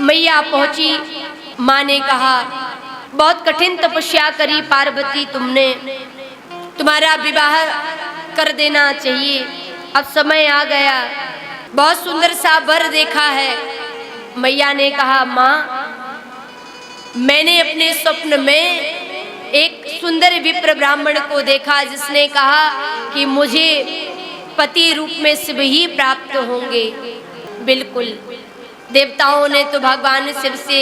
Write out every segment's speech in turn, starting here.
मैया पहुंची। माँ ने कहा, बहुत कठिन तपस्या करी पार्वती तुमने, तुम्हारा विवाह कर देना चाहिए, अब समय आ गया। बहुत सुंदर सा वर देखा है। मैया ने कहा, माँ मैंने अपने स्वप्न में एक सुंदर विप्र ब्राह्मण को देखा जिसने कहा कि मुझे पति रूप में शिव ही प्राप्त होंगे। बिल्कुल, देवताओं ने तो भगवान शिव से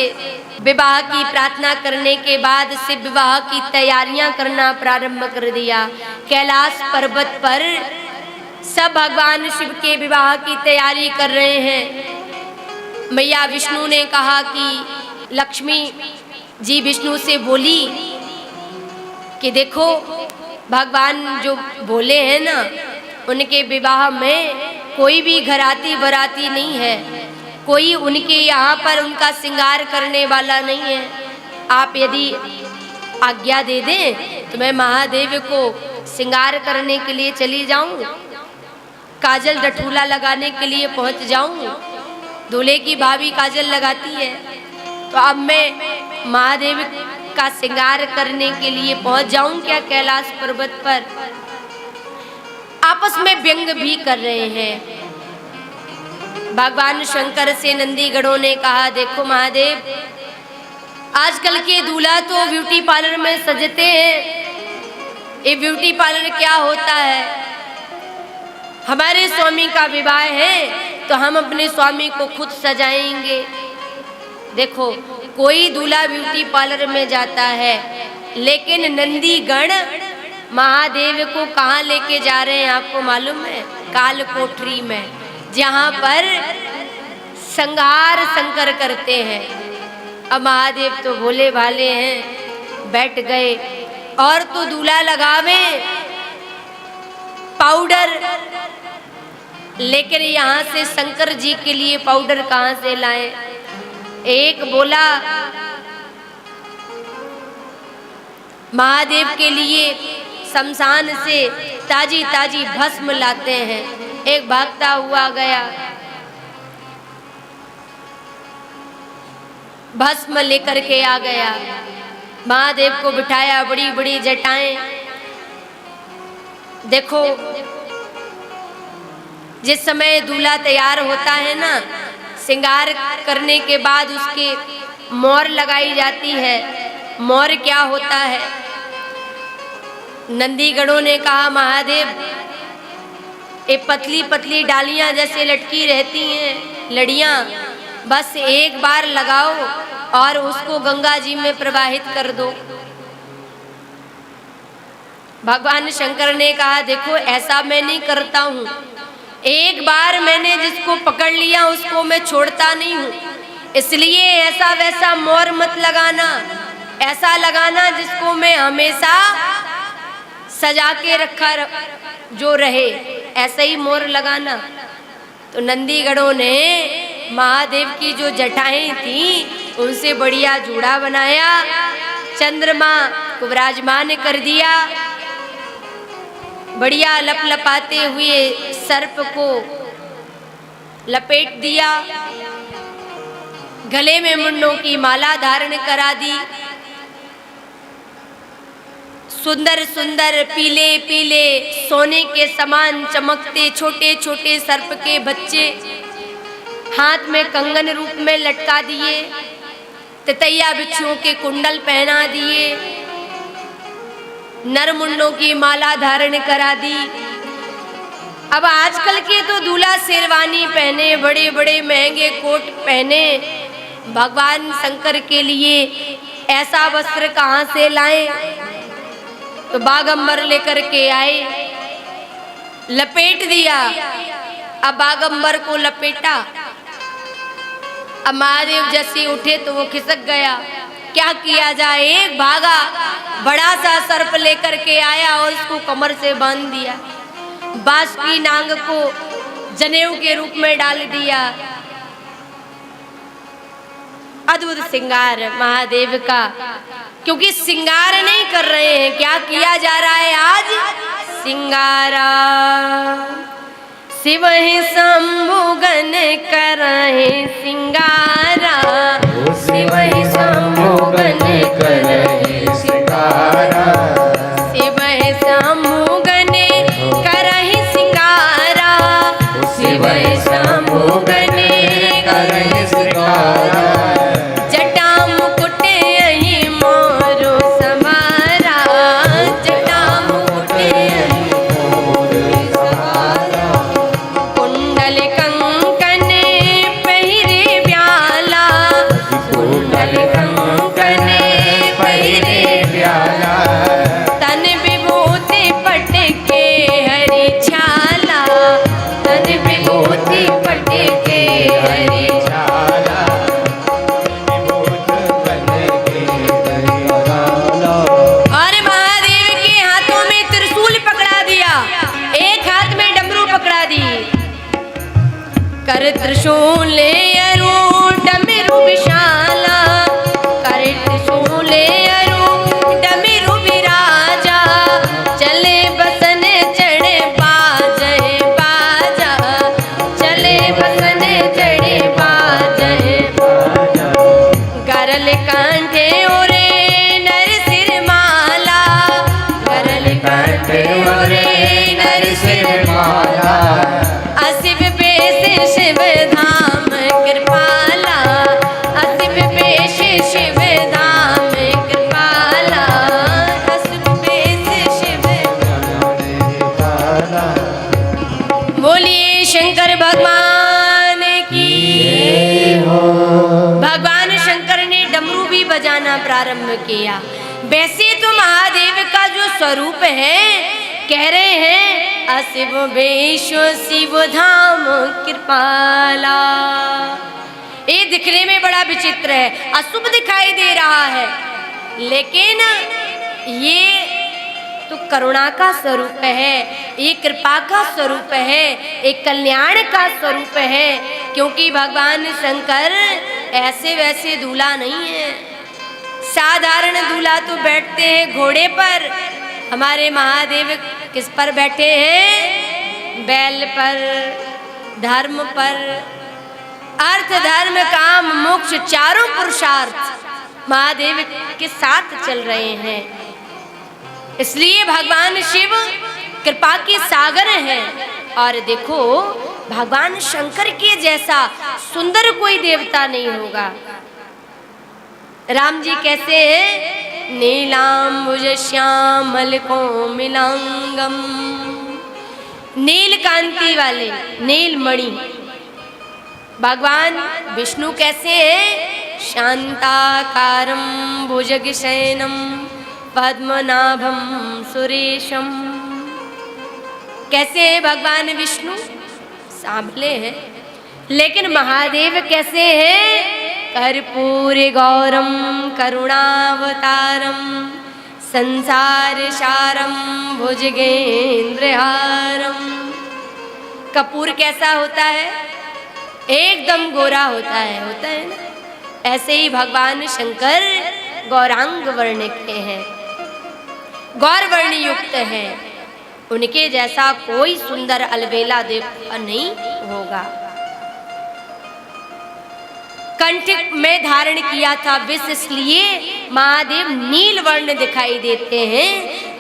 विवाह की प्रार्थना करने के बाद शिव विवाह की तैयारियां करना प्रारंभ कर दिया। कैलाश पर्वत पर सब भगवान शिव के विवाह की तैयारी कर रहे हैं। मैया विष्णु ने कहा कि लक्ष्मी जी विष्णु से बोली कि देखो भगवान जो बोले हैं ना, उनके विवाह में कोई भी घराती बराती नहीं है, कोई उनके यहाँ पर उनका श्रृंगार करने वाला नहीं है। आप यदि आज्ञा दे दें तो मैं महादेव को श्रृंगार करने के लिए चली जाऊं, काजल डठूला लगाने के लिए पहुंच जाऊं। दूल्हे की भाभी काजल लगाती है, तो अब मैं महादेव का श्रृंगार करने के लिए पहुंच जाऊं क्या कैलाश पर्वत पर? आपस में व्यंग भी कर रहे हैं। भगवान शंकर से नंदीगणों ने कहा, देखो महादेव, आजकल के दूल्हा तो ब्यूटी पार्लर में सजते हैं। ये ब्यूटी पार्लर क्या होता है? हमारे स्वामी का विवाह है तो हम अपने स्वामी को खुद सजाएंगे। देखो, कोई दूल्हा ब्यूटी पार्लर में जाता है, लेकिन नंदीगण महादेव को कहाँ लेके जा रहे हैं आपको मालूम है? काल कोठरी में, जहाँ पर संहार शंकर करते हैं। अब महादेव तो भोले भाले हैं, बैठ गए। और तो दूल्हा लगावे पाउडर, लेकिन यहाँ से शंकर जी के लिए पाउडर कहाँ से लाएं? एक बोला महादेव के लिए शमशान से ताजी ताजी भस्म लाते हैं। एक भागता हुआ गया, भस्म लेकर के आ गया, महादेव को बिठाया, बड़ी बड़ी जटाएं। देखो, जिस समय दूल्हा तैयार होता है ना, श्रृंगार करने के बाद उसके मोर लगाई जाती है। मोर क्या होता है? नंदीगणों ने कहा, महादेव ये पतली पतली डालियां जैसे लटकी रहती हैं लड़ियां, बस एक बार लगाओ और उसको गंगा जी में प्रवाहित कर दो। भगवान शंकर ने कहा, देखो ऐसा मैं नहीं करता हूँ, एक बार मैंने जिसको पकड़ लिया उसको मैं छोड़ता नहीं हूँ, इसलिए ऐसा वैसा मोर मत लगाना, ऐसा लगाना जिसको मैं हमेशा सजा के रखा जो रहे, ऐसा ही मोर लगाना। तो नंदीगणों ने महादेव की जो जटाएं थी उनसे बढ़िया जूड़ा बनाया, चंद्रमा को विराजमान कर दिया, बढ़िया लपलपाते हुए सर्प को लपेट दिया, गले में मुंडों की माला धारण करा दी। सुंदर सुंदर पीले पीले सोने के समान चमकते छोटे छोटे सर्प के बच्चे हाथ में कंगन रूप में लटका दिए, ततैया बिच्छुओं के कुंडल पहना दिए, नरमुंडों की माला धारण करा दी। अब आजकल के तो दूल्हा शेरवानी पहने, बड़े बड़े महंगे कोट पहने, भगवान शंकर के लिए ऐसा वस्त्र कहाँ से लाएं? तो बागंबर लेकर के आए, लपेट दिया। अब बागंबर को लपेटा, अब महादेव जैसे उठे तो वो खिसक गया। क्या किया जाए? एक भागा, बड़ा सा सर्प लेकर के आया और उसको कमर से बांध दिया, बांसुरी नांग को जनेऊ के रूप में डाल दिया। अद्भुत श्रृंगार महादेव का, क्योंकि श्रृंगार नहीं कर रहे हैं, क्या किया जा रहा है आज? श्रृंगारा शिव ही शंभु गण करहे श्रृंगारा, जटा मुकुट यही मोरो समारा, जटा मुकुट यही मोरो समारा। कुंडल कंकन पहिरे ब्याला, कुंडल कंकन पहिरे ब्याला। तन विभूति पटके हरि छाला, तन विभूति पटके हरि छाला। और महादेव के हाथों में त्रिशूल पकड़ा दिया, एक हाथ में डमरू पकड़ा दी। कर त्रिशूल अरु डमरू विशाला, कर त्रिशूल अरु डमरू विराजा। चले बसन चढ़े बाजे बाजा, चले बसन चढ़े बाजे बाजा। गरल कांठे ओरे नर सिर माला, गरल कांठे ओरे नर सिर माला। असिव बेश शिव धाम कृपाला, असिव बेश शिव धाम कृपाला। असिव बेश शिव कृपाला। बोलिए शंकर भगवान की। भगवान शंकर ने डमरू भी बजाना प्रारंभ किया। वैसे तो महादेव का जो स्वरूप है, कह रहे हैं अशिव बेश शिव धाम कृपाला। ये दिखने में बड़ा विचित्र है, अशुभ दिखाई दे रहा है, लेकिन ये तो करुणा का स्वरूप है, ये कृपा का स्वरूप है, एक कल्याण का स्वरूप है। क्योंकि भगवान शंकर ऐसे वैसे दूल्हा नहीं है, साधारण दूल्हा तो बैठते हैं घोड़े पर, हमारे महादेव किस पर बैठे हैं? बैल पर, धर्म पर। अर्थ धर्म काम मोक्ष चारों पुरुषार्थ महादेव के साथ चल रहे हैं। इसलिए भगवान शिव कृपा के सागर हैं। और देखो भगवान शंकर के जैसा सुंदर कोई देवता नहीं होगा। राम जी कैसे हैं? नीलांबुज श्यामल कोमलांगम, नील कांति वाले, नीलमणि। भगवान विष्णु कैसे हैं? शांताकारं भुजगशयनं पद्मनाभं सुरेशम। कैसे हैं भगवान विष्णु? सांभले हैं। लेकिन महादेव कैसे हैं? कर्पूर गौरम करुणावतारम संसार सारम भुजगेंद्रहारम। कपूर कैसा होता है? एकदम गोरा होता है ना। ऐसे ही भगवान शंकर गौरांग वर्ण के हैं, गौर वर्ण युक्त हैं। उनके जैसा कोई सुंदर अलबेला देवता नहीं होगा। कंठ में धारण किया था विष, इसलिए महादेव नील वर्ण दिखाई देते हैं।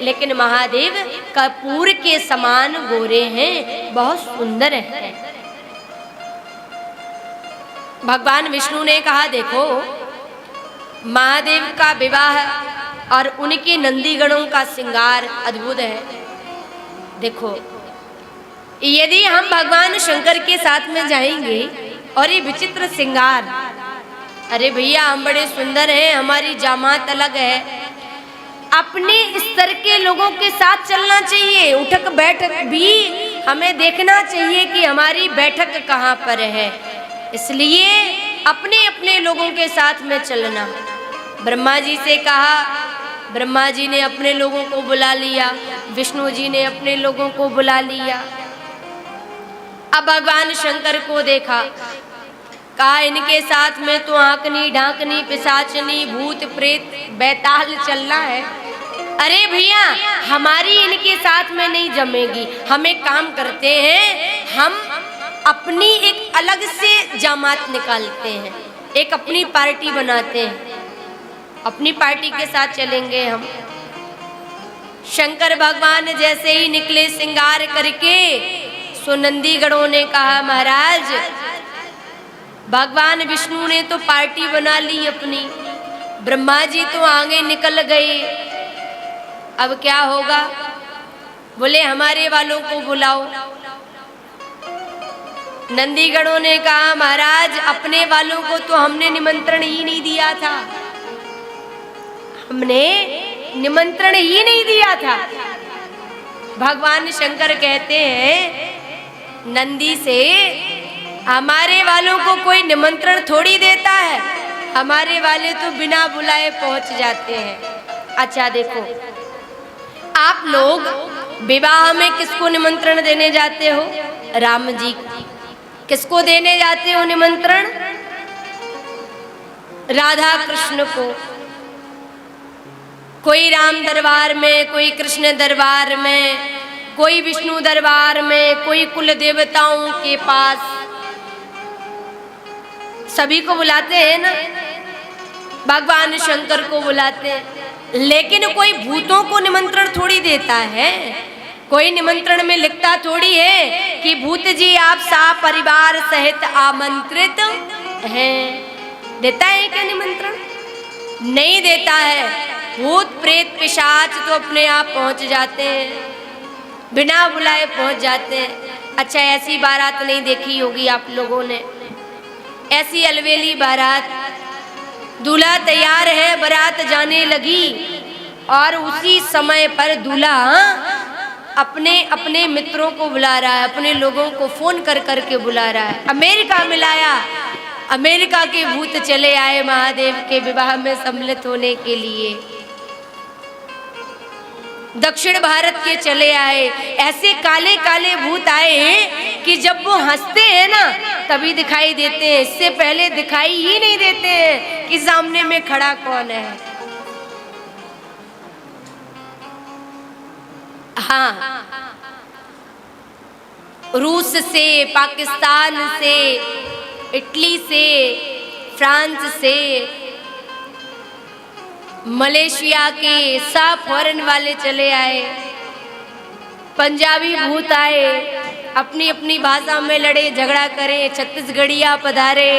लेकिन महादेव कपूर के समान गोरे हैं, बहुत सुंदर हैं। भगवान विष्णु ने कहा देखो महादेव का विवाह और उनके नंदीगणों का श्रृंगार अद्भुत है। देखो यदि हम भगवान शंकर के साथ में जाएंगे और ये विचित्र श्रृंगार, अरे भैया हम बड़े सुंदर हैं, हमारी जामात अलग है। अपने स्तर के लोगों के साथ चलना चाहिए। उठक बैठक भी हमें देखना चाहिए कि हमारी बैठक कहाँ पर है। इसलिए अपने अपने लोगों के साथ में चलना। ब्रह्मा जी से कहा, ब्रह्मा जी ने अपने लोगों को बुला लिया, विष्णु जी ने अपने लोगों को बुला लिया। अब भगवान शंकर को देखा, कहा इनके साथ में तो आंकनी ढाकनी पिशाचनी भूत प्रेत बैताल चलना है। अरे भैया हमारी इनके साथ में नहीं जमेगी। हम एक काम करते हैं, हम अपनी एक अलग से जमात निकालते हैं, एक अपनी पार्टी बनाते हैं, अपनी पार्टी के साथ चलेंगे हम। शंकर भगवान जैसे ही निकले श्रृंगार करके, सो नंदीगणों ने कहा महाराज भगवान विष्णु ने तो पार्टी बना ली अपनी, ब्रह्मा जी तो आगे निकल गए। अब क्या होगा? बोले हमारे वालों को बुलाओ। नंदीगणों ने कहा महाराज अपने वालों को तो हमने निमंत्रण ही नहीं दिया था, हमने निमंत्रण ही नहीं दिया था। भगवान शंकर कहते हैं नंदी से, हमारे वालों को कोई निमंत्रण थोड़ी देता है, हमारे वाले तो बिना बुलाए पहुंच जाते हैं। अच्छा देखो, आप लोग विवाह में किसको निमंत्रण देने जाते हो? राम जी। किसको देने जाते हो निमंत्रण? राधा कृष्ण को। कोई राम दरबार में, कोई कृष्ण दरबार में, कोई विष्णु दरबार में, कोई कुल देवताओं के पास, सभी को बुलाते हैं ना। भगवान शंकर को बुलाते हैं, लेकिन कोई भूतों को निमंत्रण थोड़ी देता है। कोई निमंत्रण में लिखता थोड़ी है कि भूत जी आप सपरिवार सहित आमंत्रित हैं। देता है क्या निमंत्रण? नहीं देता है। भूत प्रेत पिशाच तो अपने आप पहुंच जाते हैं, बिना बुलाए पहुंच जाते हैं। अच्छा ऐसी बारात नहीं देखी होगी आप लोगों ने, ऐसी अलवेली बारात। दूल्हा तैयार है, बारात जाने लगी और उसी समय पर दूल्हा अपने अपने मित्रों को बुला रहा है, अपने लोगों को फोन कर करके बुला रहा है। अमेरिका में लाया, अमेरिका के भूत चले आए महादेव के विवाह में सम्मिलित होने के लिए। दक्षिण भारत के चले आए, ऐसे काले काले भूत आए हैं कि जब वो हंसते हैं ना तभी दिखाई देते हैं, इससे पहले दिखाई ही नहीं देते हैं कि सामने में खड़ा कौन है। हाँ, रूस से, पाकिस्तान से, इटली से, फ्रांस से, मलेशिया के सब फॉरेन वाले चले आए। पंजाबी भूत आए, अपनी अपनी भाषा में लड़े झगड़ा करे। छत्तीसगढ़िया पधारे,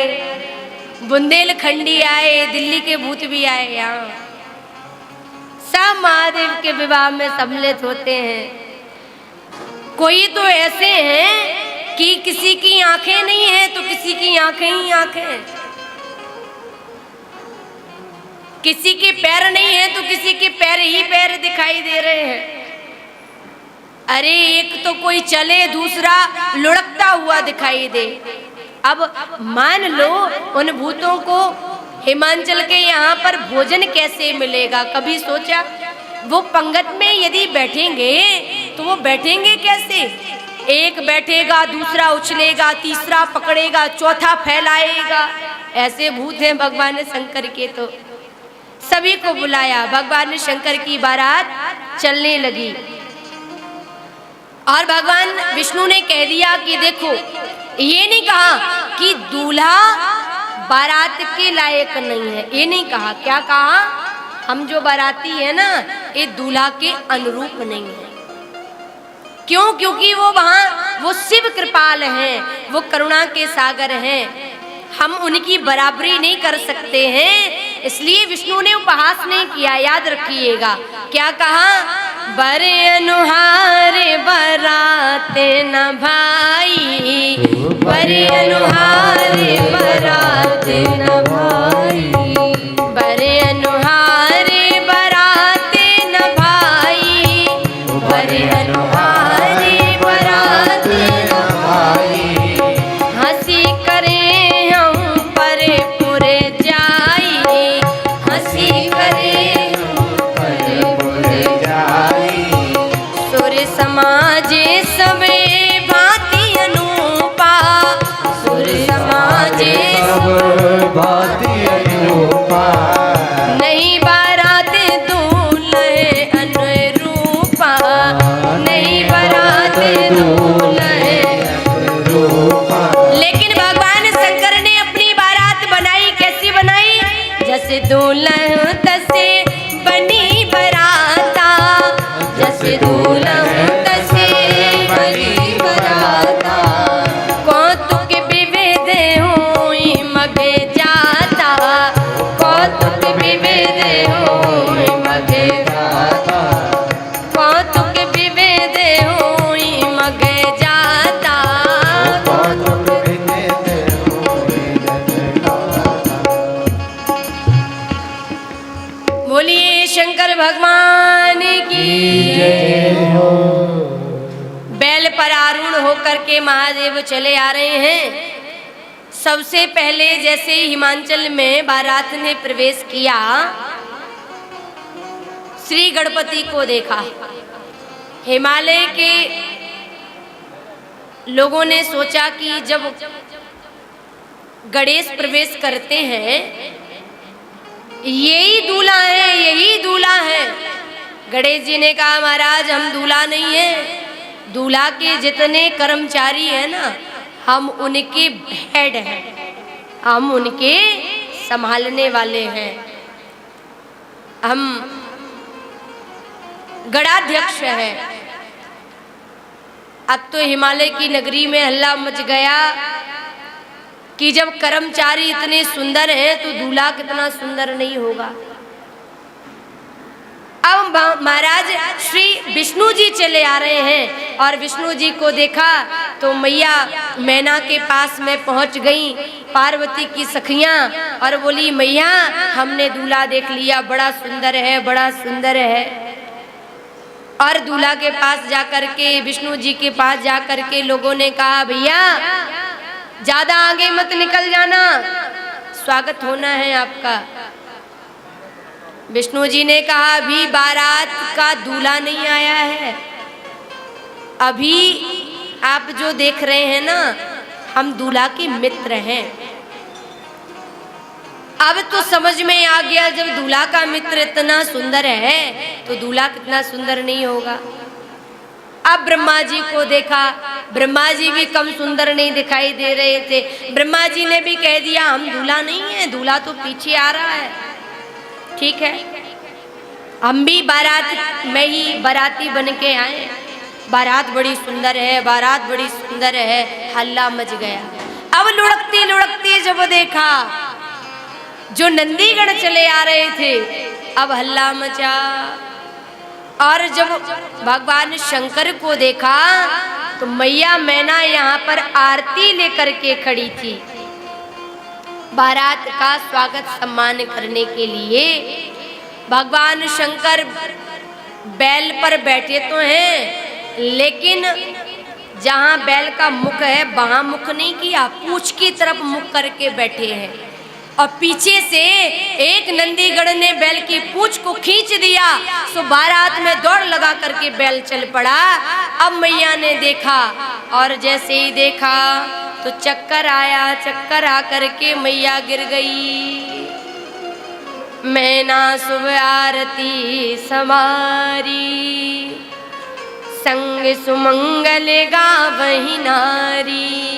बुंदेलखंडी आए, दिल्ली के भूत भी आए। यहाँ सब महादेव के विवाह में सम्मिलित होते हैं। कोई तो ऐसे हैं कि किसी की आंखें नहीं है तो किसी की आंखें ही आंखें, किसी के पैर नहीं है तो किसी के पैर ही पैर दिखाई दे रहे हैं। अरे एक तो कोई चले, दूसरा लुढ़कता हुआ दिखाई दे। अब मान लो उन भूतों को हिमाचल के यहाँ पर भोजन कैसे मिलेगा? कभी सोचा? वो पंगत में यदि बैठेंगे तो वो बैठेंगे कैसे? एक बैठेगा, दूसरा उछलेगा, तीसरा पकड़ेगा, चौथा फैलाएगा। ऐसे भूत हैं भगवान शंकर के। तो सभी को बुलाया, भगवान शंकर की बारात चलने लगी और भगवान विष्णु ने कह दिया कि देखो, ये नहीं कहा कि दूल्हा बारात के लायक नहीं है, ये नहीं कहा। क्या कहा? हम जो बाराती है ना ये दूल्हा के अनुरूप नहीं है। क्यों? क्योंकि वो शिव कृपाल हैं, वो करुणा के सागर हैं, हम उनकी बराबरी नहीं कर सकते हैं। इसलिए विष्णु ने उपहास नहीं किया। याद रखिएगा क्या कहा? बरे अनुहारे बराते न भाई, बरे अनुहारे बराते न भाई, बरे अनुहारे बराते न भाई, बरे अनुहारे बराते न भाई। हंसी करे हम परे पुरे जाई, हंसी करे हम परे पुरे जाई। सुर समाजे सबे भांति अनूपा, सुर समाजे सब भांति अनूपा। नहीं बारात दूल्हे अनुरूपा, नहीं बारात दूल्हे अनुरूपा। लेकिन भगवान शंकर ने अपनी बारात बनाई। कैसी बनाई? जैसे दूल्हा तसे बनी बराता, जैसे दूल्हा तसे बनी बराता। कौतुक विविध हुई शंकर भगवान की जय हो। बैल पर आरूढ़ होकर के महादेव चले आ रहे हैं। सबसे पहले जैसे ही हिमाचल में बारात ने प्रवेश किया, श्री गणपति को देखा। हिमालय के लोगों ने सोचा कि जब गणेश प्रवेश करते हैं, यही दूल्हा है, यही दूल्हा है। गणेश जी ने कहा महाराज हम दूल्हा नहीं है, दूल्हा के जितने कर्मचारी हैं ना, हम उनके हेड हैं, हम उनके संभालने वाले हैं, हम गणाध्यक्ष हैं। अब तो हिमालय की नगरी में हल्ला मच गया कि जब कर्मचारी इतने सुंदर हैं तो दूल्हा कितना सुंदर नहीं होगा। अब महाराज श्री विष्णु जी चले आ रहे हैं और विष्णु जी को देखा तो मैया मैना के पास में पहुंच गई पार्वती की सखियां और बोली मैया हमने दूल्हा देख लिया, बड़ा सुंदर है, बड़ा सुंदर है। और दूल्हा के पास जाकर के, विष्णु जी के पास जाकर के लोगों ने कहा भैया ज्यादा आगे मत निकल जाना, स्वागत होना है आपका। विष्णु जी ने कहा अभी बारात का दूल्हा नहीं आया है, अभी आप जो देख रहे हैं ना, हम दूल्हा के मित्र हैं। अब तो समझ में आ गया जब दूल्हा का मित्र इतना सुंदर है तो दूल्हा कितना सुंदर नहीं होगा। अब ब्रह्मा जी को देखा, ब्रह्मा जी भी कम सुंदर नहीं दिखाई दे रहे थे। ब्रह्मा जी ने भी कह दिया हम दूल्हा नहीं है, दूल्हा तो पीछे आ रहा है। ठीक है, हम भी बारात में ही बाराती बन के आए, बारात बड़ी सुंदर है, बारात बड़ी सुंदर है, हल्ला मच गया। अब लुढ़कते लुढ़कते जब देखा जो नंदीगण चले आ रहे थे, अब हल्ला मचा। और जब भगवान शंकर को देखा तो मैया मैना यहाँ पर आरती लेकर के खड़ी थी, बारात का स्वागत सम्मान करने के लिए। भगवान शंकर बैल पर बैठे तो हैं, लेकिन जहाँ बैल का मुख है वहाँ मुख नहीं किया, पूंछ की तरफ मुख करके बैठे हैं। और पीछे से एक नंदीगण ने बैल की पूंछ को खींच दिया, सो बारात में दौड़ लगा करके बैल चल पड़ा। अब मैया ने देखा और जैसे ही देखा तो चक्कर आया, चक्कर आ करके मैया गिर गई। मैना शुभ आरती समारी, संग सुमंगल गावहि नारी।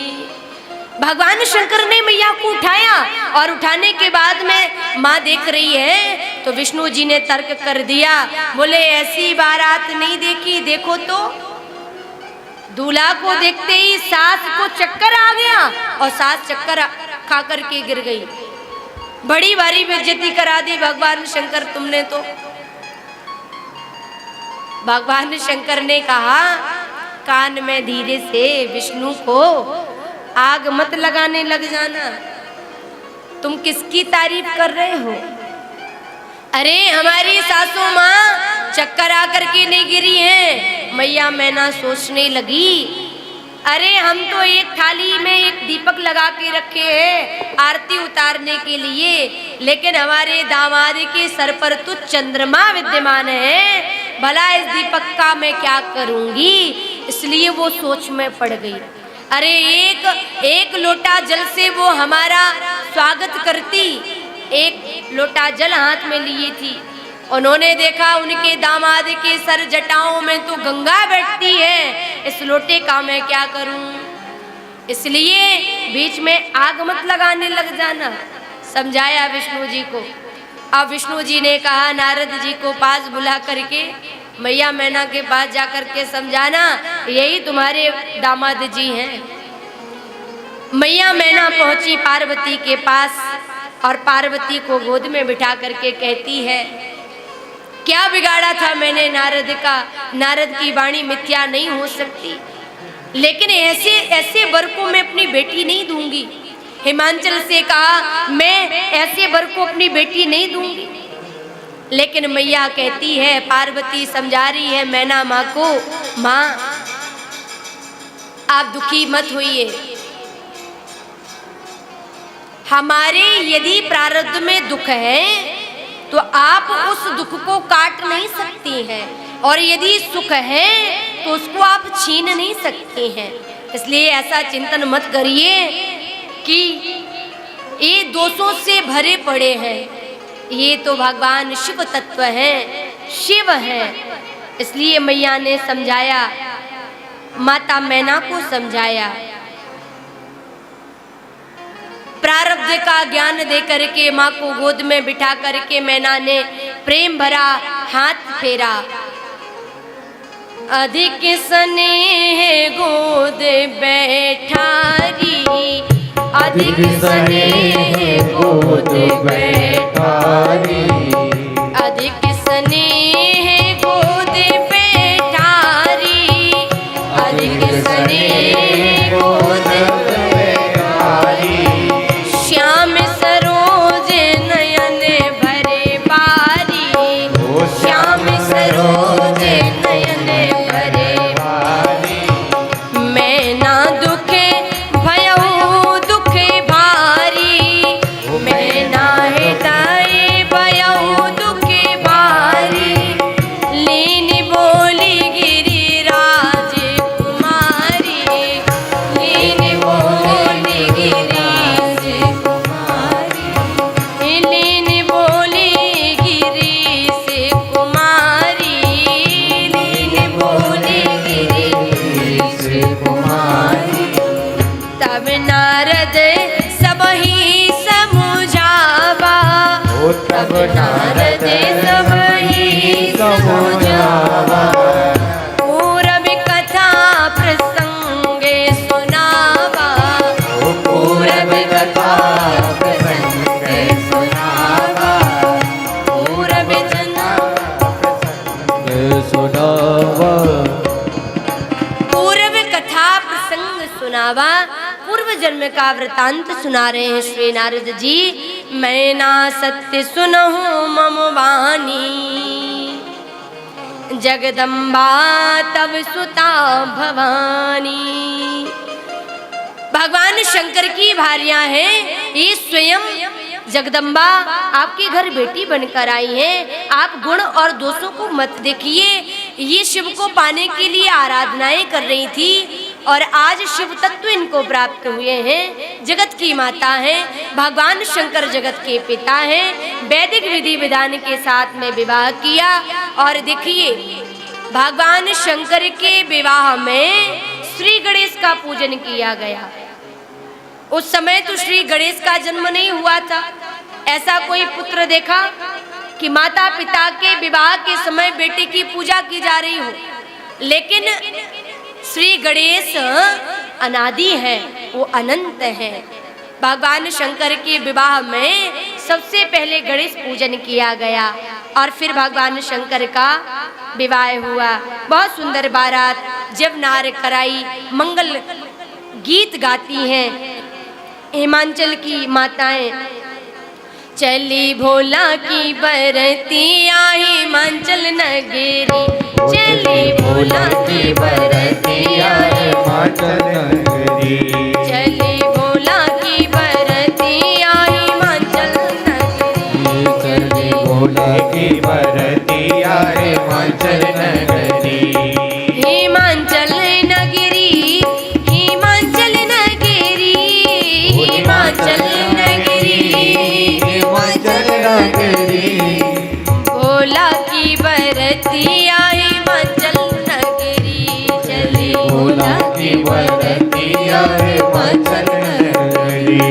भगवान शंकर ने मैया को उठाया और उठाने के बाद में माँ देख रही है तो विष्णु जी ने तर्क कर दिया, बोले ऐसी बारात नहीं देखी, देखो तो दूल्हा को देखते ही सास को चक्कर आ गया और सास चक्कर खा करके गिर गई। बड़ी भारी बेइज्जती करा दी भगवान शंकर तुमने तो। भगवान शंकर ने कहा कान में धीरे से विष्णु को आग मत लगाने लग जाना, तुम किसकी तारीफ कर रहे हो? अरे हमारी सासू माँ चक्कर आकर के नहीं गिरी हैं। मैया मैना सोचने लगी, अरे हम तो एक थाली में एक दीपक लगा के रखे हैं आरती उतारने के लिए, लेकिन हमारे दामाद के सर पर तो चंद्रमा विद्यमान है, भला इस दीपक का मैं क्या करूंगी? इसलिए वो सोच में पड़ गई। अरे एक लोटा जल से वो हमारा स्वागत करती, एक लोटा जल हाथ में लिए थी। उन्होंने देखा उनके दामाद के सर जटाओं में तो गंगा बैठती है, इस लोटे का मैं क्या करूं? इसलिए बीच में आग मत लगाने लग जाना, समझाया विष्णु जी को। अब विष्णु जी ने कहा नारद जी को पास बुला करके मैया मैना के पास जाकर के समझाना, यही तुम्हारे दामाद जी हैं। मैया मैना पहुंची पार्वती के पास और पार्वती को गोद में बिठा करके कहती है, क्या बिगाड़ा था मैंने नारद का? नारद की वाणी मिथ्या नहीं हो सकती, लेकिन ऐसे वर को मैं अपनी बेटी नहीं दूंगी। हिमाचल से कहा मैं ऐसे वर को अपनी बेटी नहीं दूंगी। लेकिन मैया कहती है, पार्वती समझा रही है मैना माँ को, माँ आप दुखी मत होइए, हमारे यदि प्रारब्ध में दुख है तो आप उस दुख को काट नहीं सकती हैं, और यदि सुख है तो उसको आप छीन नहीं सकते हैं। इसलिए ऐसा चिंतन मत करिए कि ये दोषों से भरे पड़े हैं, ये तो भगवान शिव तत्व है, शिव है। इसलिए मैया ने समझाया, माता मैना को समझाया, प्रारब्ध का ज्ञान दे करके माँ को गोद में बिठा करके मैना ने प्रेम भरा हाथ फेरा। अधिक स्नेह गोद बैठारी, अधिक स्नेह गोद बैठारी, अधिक स्नेह गोद बैठारी, अधिक स्नेह गोद बैठारी। श्याम सरोज नयन भरे बारी, श्याम सरोज नयन भरे बारी। मैं ना दुखे भयऊ दुखे भारी, मैं ना हृदय भयऊ दुखे भारी। लीन बोली गिरिराज कुमारी, लीन बोली गिरिराज कुमारी, लीन बोली गिरीश कुमारी, लीन बोली गिरीश कुमारी। तब नारद सब ही समझावा, तब नारद सब ही समझावा। पूरब कथा प्रसंग सुनावा, पूरब कथा प्रसंग सुनावा, पूरब जना सुनावा। पूर्व कथा प्रसंग सुनावा। पूर्व जन्म का वृतांत सुना रहे हैं श्री नारद जी। मैं ना सत्य सुनहूं मम वाणी, जगदम्बा तब सुता भवानी। भगवान शंकर की भार्या हैं, ये स्वयं जगदम्बा आपके घर बेटी बनकर आई हैं। आप गुण और दोषों को मत देखिए। ये शिव को पाने के लिए आराधनाएं कर रही थी और आज शिव तत्व इनको प्राप्त हुए हैं। जगत की माता हैं, भगवान शंकर जगत के पिता हैं। वैदिक विधि विधान के साथ में विवाह किया और देखिए भगवान शंकर के विवाह में श्री गणेश का पूजन किया गया। उस समय तो श्री गणेश का जन्म नहीं हुआ था। ऐसा कोई पुत्र देखा कि माता पिता के विवाह के समय बेटे की पूजा की जा रही हो? लेकिन श्री गणेश अनादि है, वो अनंत है। भगवान शंकर के विवाह में सबसे पहले गणेश पूजन किया गया और फिर भगवान शंकर का विवाह हुआ। बहुत सुंदर बारात जब नार कराई, मंगल गीत गाती हैं हिमांचल की माताएं। चली भोला की बरतिया हिमांचल नगरी, चली भोला की बरतिया हिमाचल नगरी, चली भोला की बरतिया हिमाचल नगरी, चली भोला की बरतिया हिमाचल नगरी। हिमांचल नगरी, हिमाचल नगरी, हिमाचल नगरी, हिमाचल नगरी। भोला की बरतिया हिमाचल नगरी, चली भोला की बरतिया हिमाचल नगरी।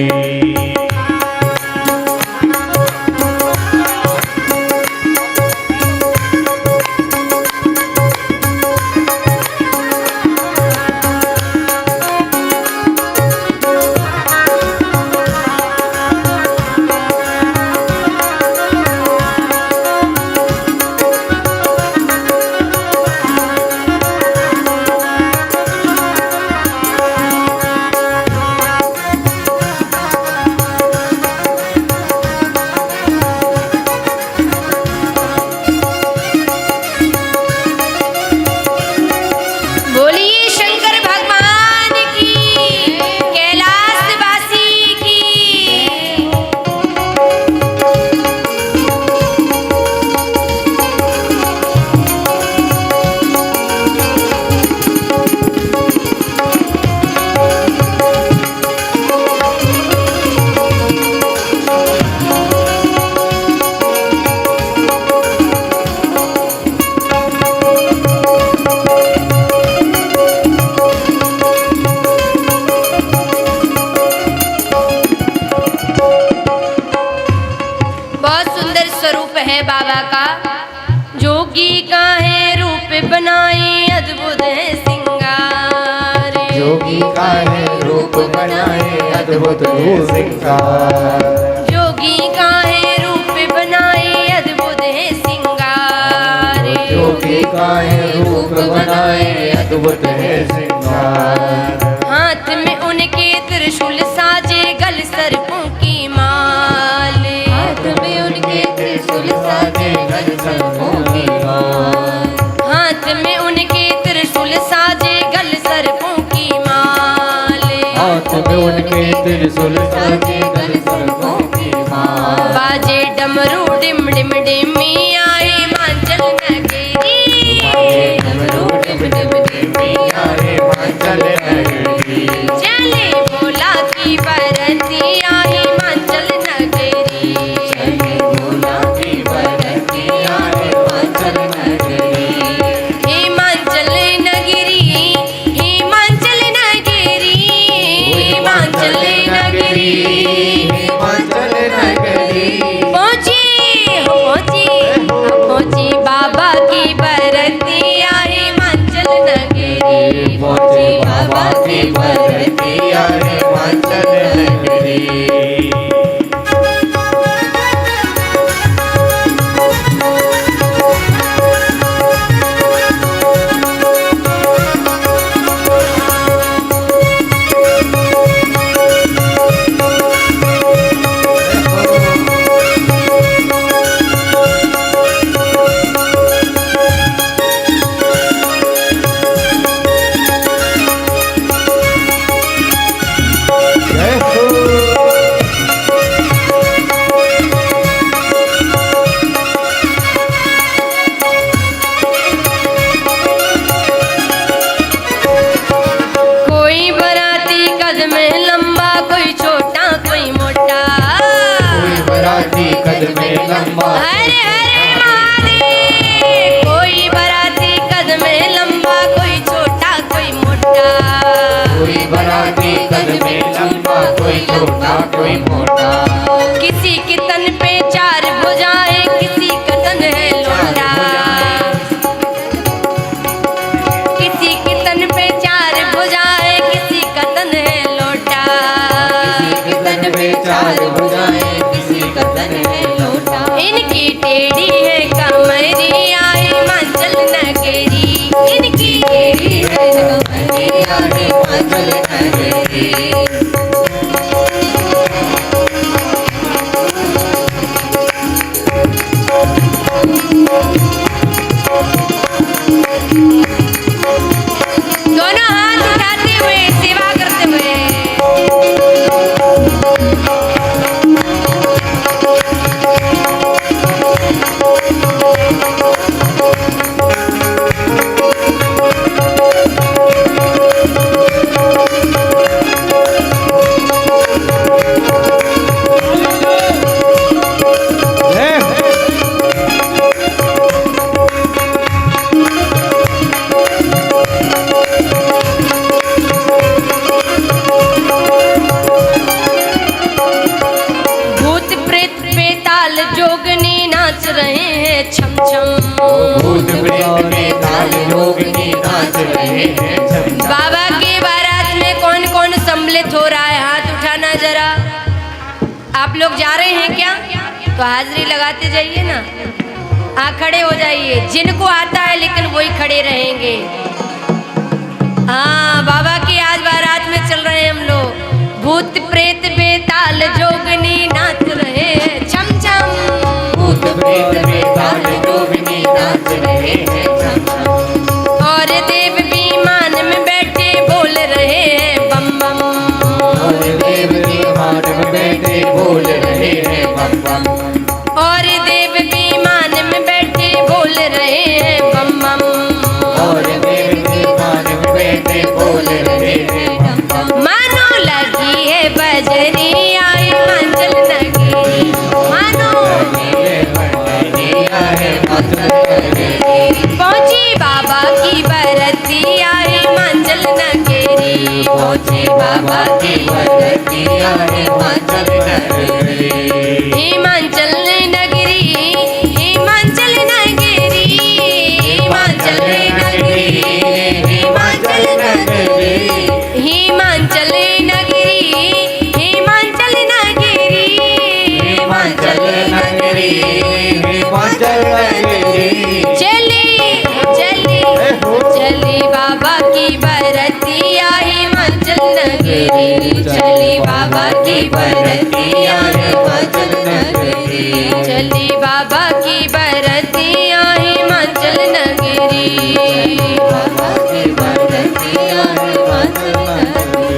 है बाबा का, जोगी का है रूप बनाए अद्भुत है सिंगार। जोगी का है रूप बनाए अद्भुत सिंगार। जोगी का है रूप बनाए अद्भुत है सिंगार। जोगी का है रूप बनाए अद्भुत है सिंगार। हाथ में उनके त्रिशूल साजे गल सर्पों की माल। हाथ में उनके त्रिशूल साजे गल सर्पों की माल। हाथ में उनके त्रिशूल साजे गल सर्पों की माल। हाथ में उनके त्रिशूल साजे गल सर्पों की माल। बाजे डमरू डिम डिम डिमी आए हिमाचल नगरी। डमरू डिम डिम डिमी आए हिमाचल नगरी। चले भोला की बरती आई हिमाचल नगरी। चले भोला की बरती आए हिमाचल नगरी। हिमाचल नगरी, हिमाचल नगरी, हिमाचल नगरी। हिमाचल नगरी। पहुंची पहुंची बाबा की बरती आई हिमाचल नगरी। पहुंचे बाबा की बरती आए हिमाचल नगरी। जय हो। कोई बराती कद में लंबा, कोई छोटा कोई मोटा। कोई बराती कद में लंबा। हरे हरे महादेव। कोई बराती कद में लंबा, कोई छोटा कोई मोटा। कोई बराती कद में लंबा, कोई छोटा कोई मोटा। किसी के तन पे चार भुजाएं, किसी का तन है लोटा। किसी के तन पे चार भुजाएं, किसी का तन है लोटा। किसी के तन में चार भुजाएं, किसी का तन है लोटा। इनकी टेढ़ी है कमरिया हिमाचल नगरी। इनकी टेढ़ी है कमरिया हिमाचल नगरी। दोनों हाथ उठाते हुए सेवा करते हुए। भूत प्रेत बेताल जोगनी नाच रहे हैं छम छम। भूत प्रेत बेताल जोगनी नाच रहे हैं छम छम। बाबा की बारात में कौन कौन सम्मिलित हो रहा है? हाथ उठाना जरा। आप लोग जा रहे हैं क्या? तो हाजिरी लगाते जाइए ना। हाँ, खड़े हो जाइए। जिनको आता है लेकिन वही खड़े रहेंगे। हाँ, बाबा की आज बारात में चल रहे हैं हम लोग। भूत प्रेत बेताल जोगनी नाच रहे हैं छम छम। भूत प्रेत बेताल जोगनी नाच रहे हैं छम छम। और देव विमान में बैठे बोल रहे हैं बम बम। और देव विमान में बैठे बोल रहे हैं बम बम। और देव विमान में बैठे बोल रहे हैं बम बम। और देव विमान में बैठे बोल रहे हैं बम बम। मानो लगी है बजरी आई हिमाचल नगरी। मानो पहुंची बाबा की बरती आई हिमाचल नगरी। पहुंचे बाबा की बरती आए हिमाचल नगरी। हिमाचल नगरी, नगरी हिमाचल नगरी चली चली चली बाबा की बरतिया हिमाचल नगरी, चली बाबा की बरतिया हिमाचल नगरी, चली बाबा की बरतिया हिमाचल नगरी, बाबा की बरतिया हिमाचल नगरी।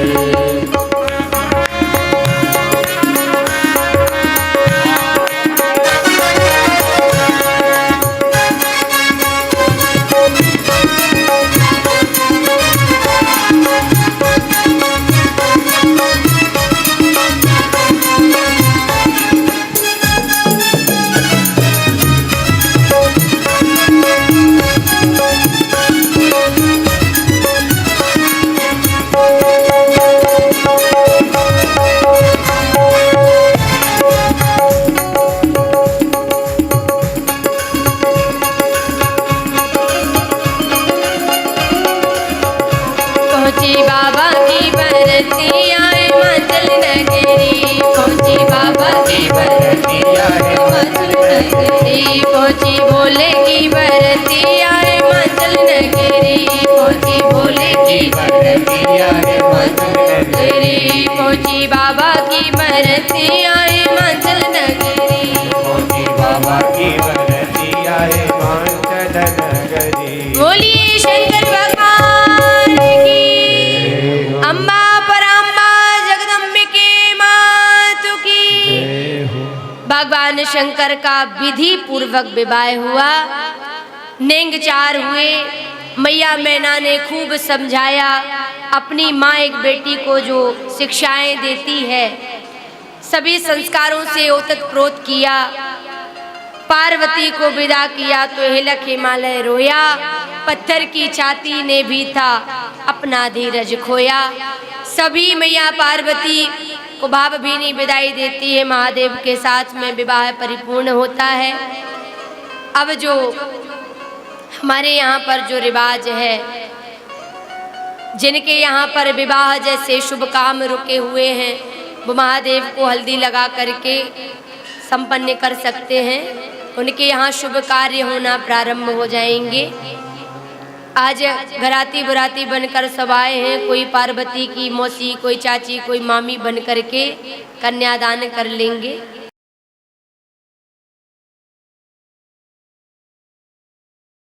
पहुंची बाबा की बरतिया हिमाचल नगरी, पहुंची बाबा की बरतिया हिमाचल नगरी, पहुंची भोले की बरतिया हिमाचल नगरी, पहुंची भोले की बरतिया हिमाचल नगरी, पहुंची बाबा की बरतिया हिमाचल नगरी, पहुंची बाबा की बरतिया हिमाचल नगरी। बोलिए शंकर भगवान की, अम्बा पराम्बा जगदम्बिके मातु की। भगवान शंकर का विधि पूर्वक विवाह हुआ, नेंगचार हुए। मैया मैना ने खूब समझाया, अपनी माँ एक बेटी को जो शिक्षाएं देती है सभी संस्कारों से ओतप्रोत किया। पार्वती को विदा किया तो हिलक हिमालय रोया, पत्थर की छाती ने भी था अपना धीरज खोया। सभी मैया पार्वती को भावभीनी विदाई देती है, महादेव के साथ में विवाह परिपूर्ण होता है। अब जो हमारे यहाँ पर जो रिवाज है, जिनके यहाँ पर विवाह जैसे शुभ काम रुके हुए हैं, वो महादेव को हल्दी लगा करके संपन्न कर सकते हैं। उनके यहाँ शुभ कार्य होना प्रारंभ हो जाएंगे। आज घराती बुराती बनकर सब आए हैं, कोई पार्वती की मौसी, कोई चाची, कोई मामी बन करके कन्यादान कर लेंगे।